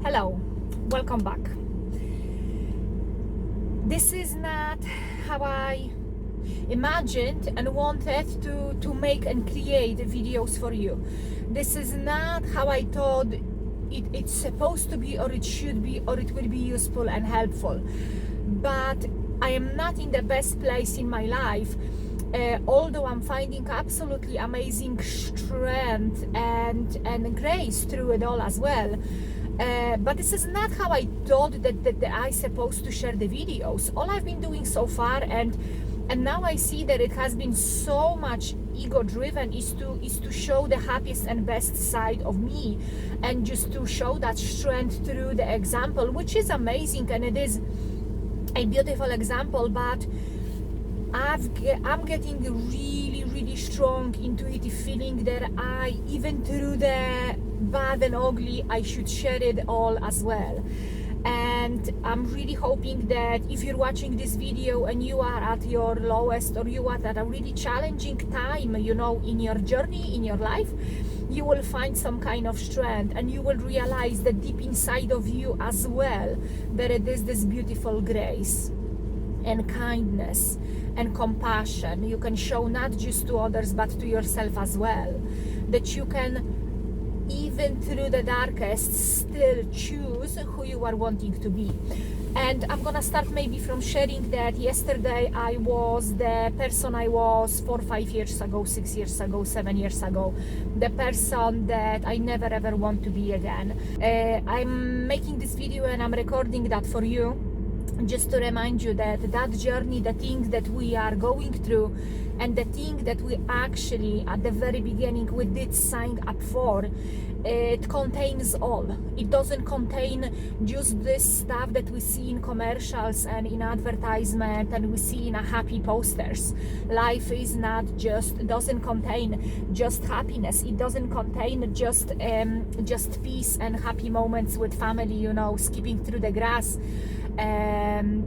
Hello, welcome back. This is not how I imagined and wanted to make and create videos for you. This is not how I thought it's supposed to be, or it should be, or it will be useful and helpful. But I am not in the best place in my life, although I'm finding absolutely amazing strength and grace through it all as well. But this is not how I thought that I supposed to share the videos. All I've been doing so far, and now I see that it has been so much ego driven, is to show the happiest and best side of me, and just to show that strength through the example, which is amazing, and it is a beautiful example. But I'm getting really strong intuitive feeling that I, even through the bad and ugly, I should share it all as well. And I'm really hoping that if you're watching this video and you are at your lowest, or you are at a really challenging time, in your journey, in your life, you will find some kind of strength, and you will realize that deep inside of you as well, that it is this beautiful grace and kindness and compassion you can show, not just to others but to yourself as well, that you can, even through the darkest, still choose who you are wanting to be. And I'm gonna start maybe from sharing that yesterday I was the person I was 4, 5 years ago, 6 years ago, 7 years ago, the person that I never ever want to be again. I'm making this video and I'm recording that for you, just to remind you that that journey, the things that we are going through, and the thing that we actually at the very beginning we did sign up for, it contains all. It doesn't contain just this stuff that we see in commercials and in advertisement and we see in a happy posters. Life is not just, doesn't contain just happiness. It doesn't contain just peace and happy moments with family, skipping through the grass,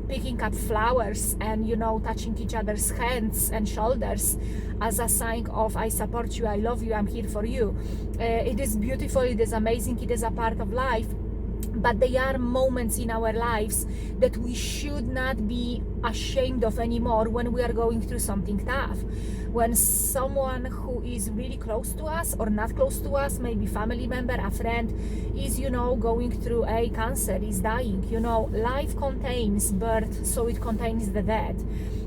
picking up flowers, and touching each other's hands and shoulders as a sign of I support you, I love you, I'm here for you. It is beautiful, it is amazing, it is a part of life. But there are moments in our lives that we should not be ashamed of anymore when we are going through something tough. When someone who is really close to us or not close to us, maybe family member, a friend, is, going through a cancer, is dying. Life contains birth, so it contains the death.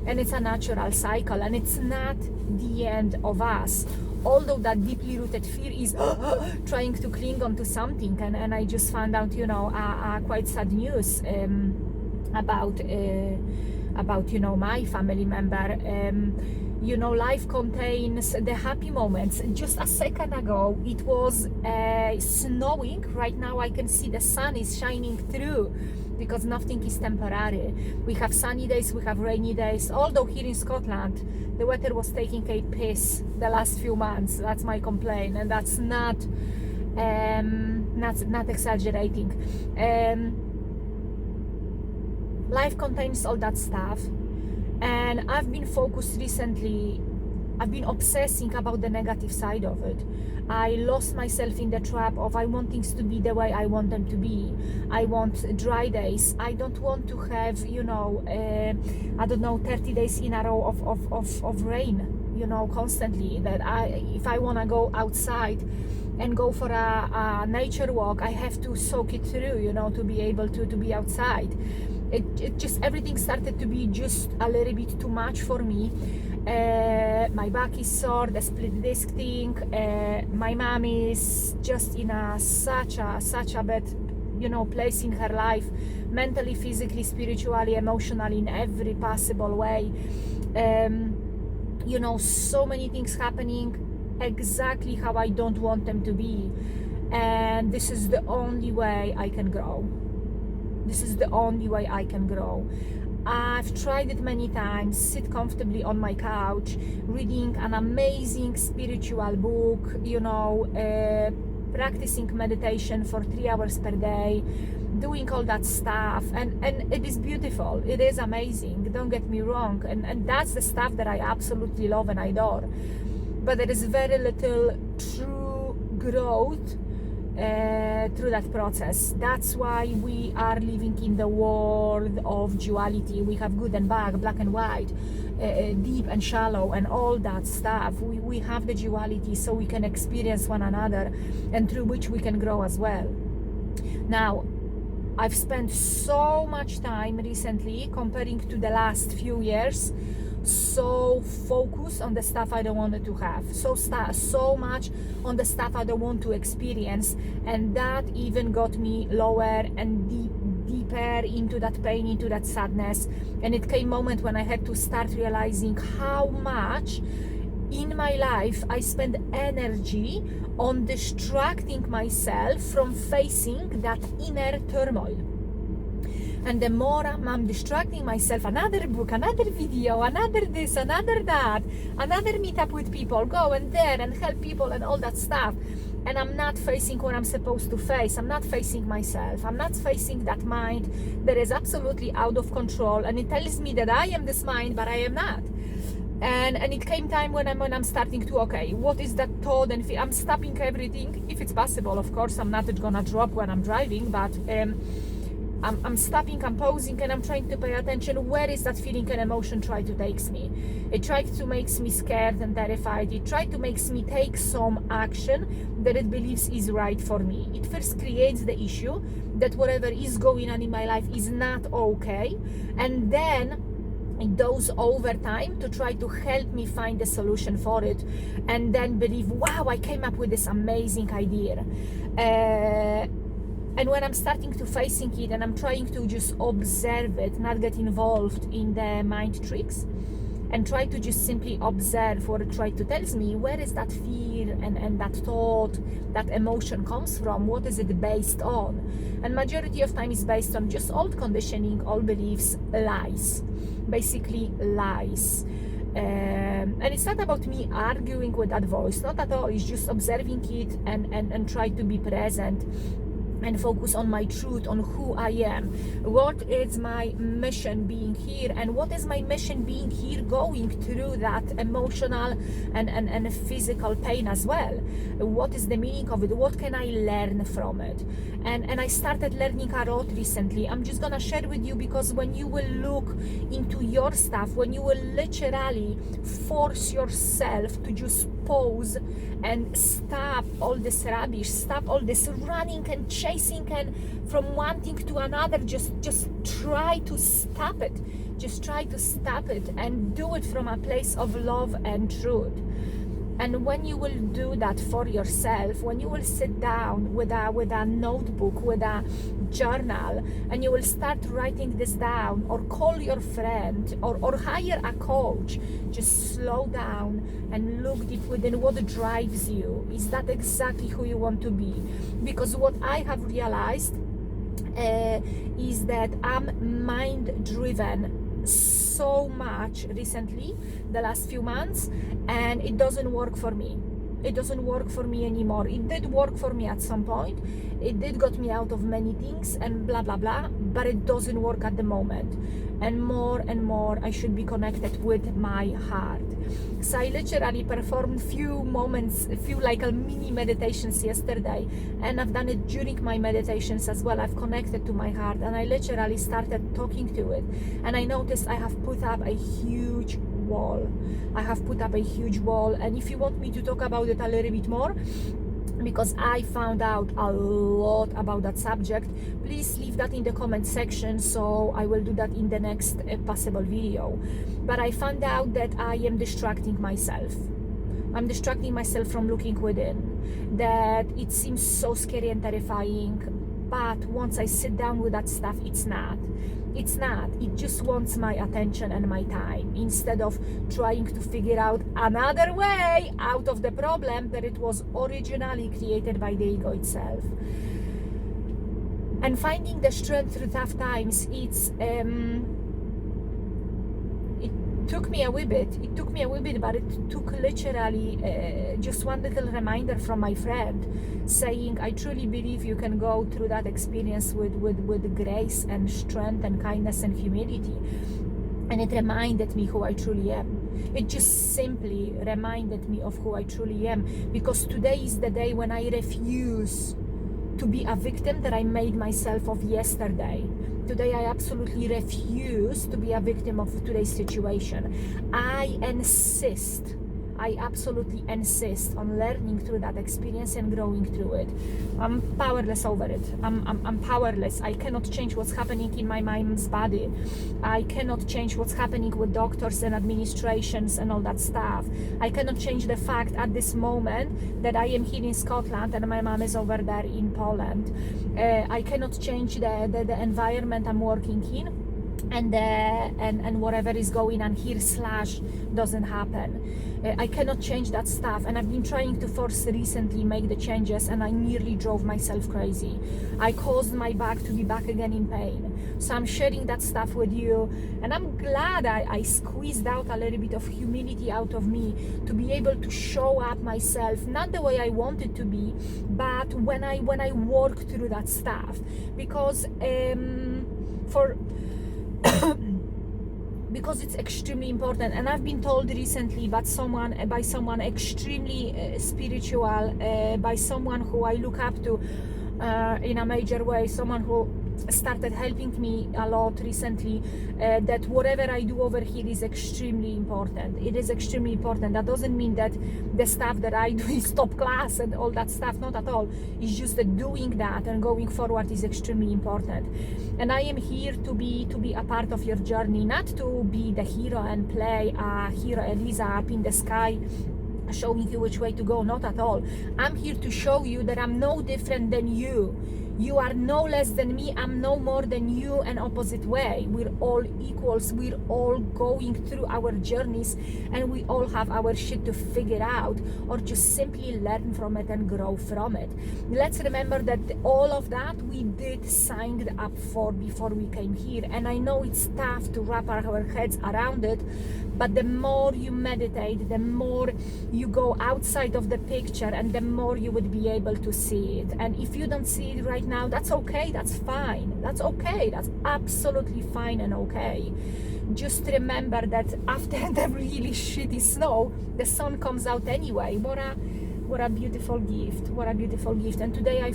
And it's a natural cycle, and it's not the end of us. Although that deeply rooted fear is trying to cling on to something, and I just found out, quite sad news about my family member. Life contains the happy moments. Just a second ago, it was snowing. Right now, I can see the sun is shining through, because nothing is temporary. We have sunny days, we have rainy days. Although here in Scotland, the weather was taking a piss the last few months. That's my complaint, and that's not exaggerating. Life contains all that stuff, and I've been focused recently. I've been obsessing about the negative side of it. I lost myself in the trap of I want things to be the way I want them to be. I want dry days. I don't want to have, 30 days in a row of rain, constantly. That if I want to go outside and go for a nature walk, I have to soak it through, to be able to be outside. It just, everything started to be just a little bit too much for me. My back is sore, the split disc thing. My mom is just in such a bad, place in her life, mentally, physically, spiritually, emotionally, in every possible way. So many things happening exactly how I don't want them to be, and this is the only way I can grow. This is the only way I can grow. I've tried it many times, sit comfortably on my couch, reading an amazing spiritual book, practicing meditation for 3 hours per day, doing all that stuff, and it is beautiful, it is amazing, don't get me wrong, and that's the stuff that I absolutely love and adore. But there is very little true growth through that process. That's why we are living in the world of duality. We have good and bad, black and white, deep and shallow, and all that stuff. We have the duality so we can experience one another, and through which we can grow as well. Now, I've spent so much time recently comparing to the last few years, so focused on the stuff I don't want to have, so much on the stuff I don't want to experience, and that even got me lower and deeper into that pain, into that sadness. And it came a moment when I had to start realizing how much in my life I spend energy on distracting myself from facing that inner turmoil. And the more I'm distracting myself, another book, another video, another this, another that, another meetup with people, go and there and help people and all that stuff, and I'm not facing what I'm supposed to face. I'm not facing myself. I'm not facing that mind that is absolutely out of control, and it tells me that I am this mind, but I am not. And it came time when I'm starting to, okay, what is that thought and feel? I'm stopping everything, if it's possible. Of course, I'm not gonna drop when I'm driving, but I'm stopping, I'm pausing, and I'm trying to pay attention. Where is that feeling and emotion try to take me? It tried to make me scared and terrified. It tried to make me take some action that it believes is right for me. It first creates the issue that whatever is going on in my life is not okay, and then it goes over time to try to help me find a solution for it, and then believe, wow, I came up with this amazing idea. And when I'm starting to facing it and I'm trying to just observe it, not get involved in the mind tricks, and try to just simply observe what it tries to tell me, where is that fear and that thought, that emotion comes from, what is it based on? And majority of time is based on just old conditioning, old beliefs, lies, basically lies. And it's not about me arguing with that voice, not at all. It's just observing it and try to be present and focus on my truth, on who I am. What is my mission being here, and what is my mission being here going through that emotional and physical pain as well? What is the meaning of it? What can I learn from it? And I started learning a lot recently. I'm just gonna share with you, because when you will look into your stuff, when you will literally force yourself to just pause and stop all this rubbish, stop all this running and chasing and from one thing to another, just try to stop it. Just try to stop it and do it from a place of love and truth. And when you will do that for yourself, when you will sit down with a notebook, with a journal, and you will start writing this down, or call your friend, or hire a coach, just slow down and look deep within what drives you. Is that exactly who you want to be? Because what I have realized is that I'm mind-driven so much recently, the last few months, and it doesn't work for me. It doesn't work for me anymore. It did work for me at some point. It did got me out of many things and blah blah blah, but it doesn't work at the moment. And more I should be connected with my heart. So I literally performed few like a mini meditations yesterday, and I've done it during my meditations as well. I've connected to my heart, and I literally started talking to it, and I noticed I have put up a huge wall. And if you want me to talk about it a little bit more, because I found out a lot about that subject, please leave that in the comment section, so I will do that in the next possible video. But I found out that I am distracting myself. I'm distracting myself from looking within, that it seems so scary and terrifying, but once I sit down with that stuff, it's not. It just wants my attention and my time, instead of trying to figure out another way out of the problem that it was originally created by the ego itself. And finding the strength through tough times, it took me a wee bit, but it took literally just one little reminder from my friend saying, I truly believe you can go through that experience with grace and strength and kindness and humility. And it reminded me who I truly am. It just simply reminded me of who I truly am, because today is the day when I refuse to be a victim that I made myself of yesterday. Today I absolutely refuse to be a victim of today's situation. I absolutely insist on learning through that experience and growing through it. I'm powerless over it. I'm powerless. I cannot change what's happening in my mind's body. I cannot change what's happening with doctors and administrations and all that stuff. I cannot change the fact at this moment that I am here in Scotland and my mom is over there in Poland. I cannot change the environment I'm working in, and whatever is going on here / doesn't happen. I cannot change that stuff, and I've been trying to force recently make the changes, and I nearly drove myself crazy. I caused my back to be back again in pain. So I'm sharing that stuff with you, and I'm glad I squeezed out a little bit of humility out of me to be able to show up myself, not the way I wanted to be, but when I work through that stuff, because because it's extremely important. And I've been told recently by someone extremely spiritual, by someone who I look up to in a major way, someone who started helping me a lot recently, that whatever I do over here is extremely important. It is extremely important. That doesn't mean that the stuff that I do is top class and all that stuff, not at all. It's just that doing that and going forward is extremely important. And I am here to be a part of your journey, not to be the hero and play a hero Eliza up in the sky showing you which way to go, not at all. I'm here to show you that I'm no different than you. You are no less than me, I'm no more than you, and opposite way. We're all equals, we're all going through our journeys, and we all have our shit to figure out, or just simply learn from it and grow from it. Let's remember that all of that we did signed up for before we came here, and I know it's tough to wrap our heads around it, but the more you meditate, the more you go outside of the picture, and the more you would be able to see it. And if you don't see it right now, that's okay, that's fine, that's okay, that's absolutely fine and okay. Just remember that after the really shitty snow, the sun comes out anyway. What a beautiful gift, what a beautiful gift. And today I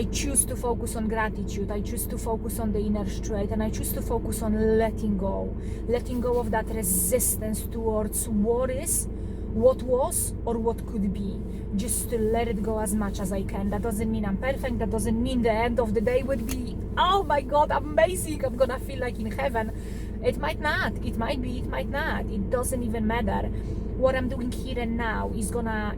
choose to focus on gratitude. I choose to focus on the inner strength, and I choose to focus on letting go of that resistance towards what is, what was, or what could be. Just to let it go as much as I can. That doesn't mean I'm perfect. That doesn't mean the end of the day would be, oh my God, amazing, I'm gonna feel like in heaven. It might not, it might be, it might not. It doesn't even matter. What I'm doing here and now is gonna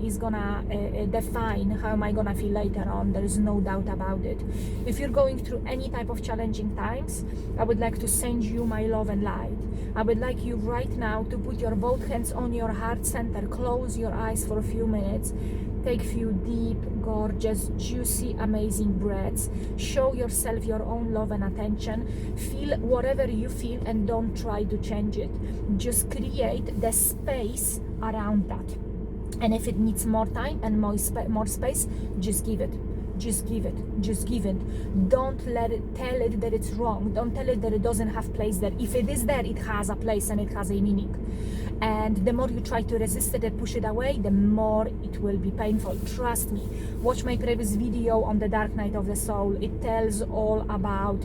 define how am I gonna feel later on. There is no doubt about it. If you're going through any type of challenging times, I would like to send you my love and light. I would like you right now to put your both hands on your heart center, close your eyes for a few minutes, take few deep, gorgeous, juicy, amazing breaths. Show yourself your own love and attention. Feel whatever you feel and don't try to change it. Just create the space around that. And if it needs more time and more space, just give it. Just give it. Just give it. Don't let it tell it that it's wrong. Don't tell it that it doesn't have place there. If it is there, it has a place and it has a meaning. And the more you try to resist it and push it away, the more it will be painful. Trust me. Watch my previous video on the dark night of the soul. It tells all about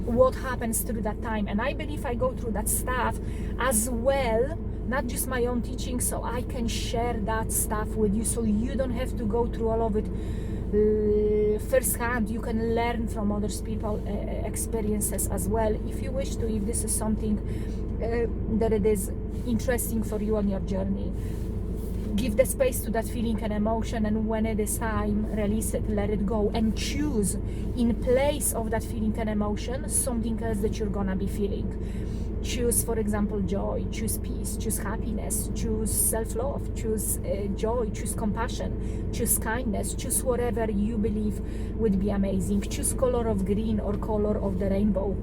what happens through that time. And I believe I go through that stuff as well, not just my own teaching, so I can share that stuff with you, so you don't have to go through all of it firsthand. You can learn from other people's experiences as well, if you wish to, if this is something that it is interesting for you on your journey. Give the space to that feeling and emotion, and when it is time, release it, let it go, and choose in place of that feeling and emotion something else that you're gonna be feeling. Choose, for example, joy, choose peace, choose happiness, choose self-love, choose joy, choose compassion, choose kindness, choose whatever you believe would be amazing. Choose color of green or color of the rainbow.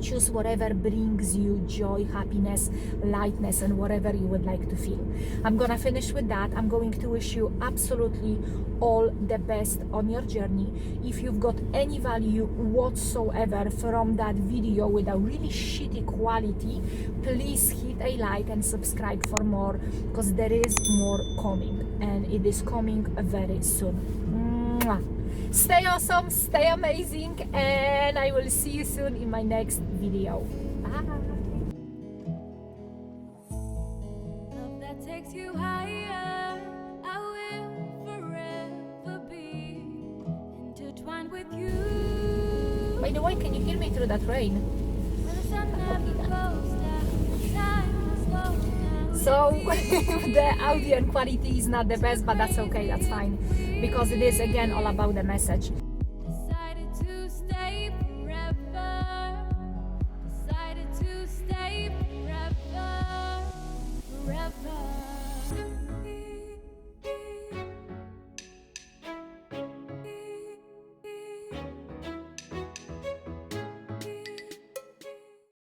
Choose whatever brings you joy, happiness, lightness, and whatever you would like to feel. I'm gonna finish with that. I'm going to wish you absolutely all the best on your journey. If you've got any value whatsoever from that video with a really shitty quality, please hit a like and subscribe for more, because there is more coming, and it is coming very soon. Mwah. Stay awesome, stay amazing, and I will see you soon in my next video. Bye. Love that takes you higher, I will forever be intertwined with you. By the way, can you hear me through that rain? When the sun never goes down, time will slow down. So the audio and quality is not the best, but that's okay, that's fine, because it is again all about the message.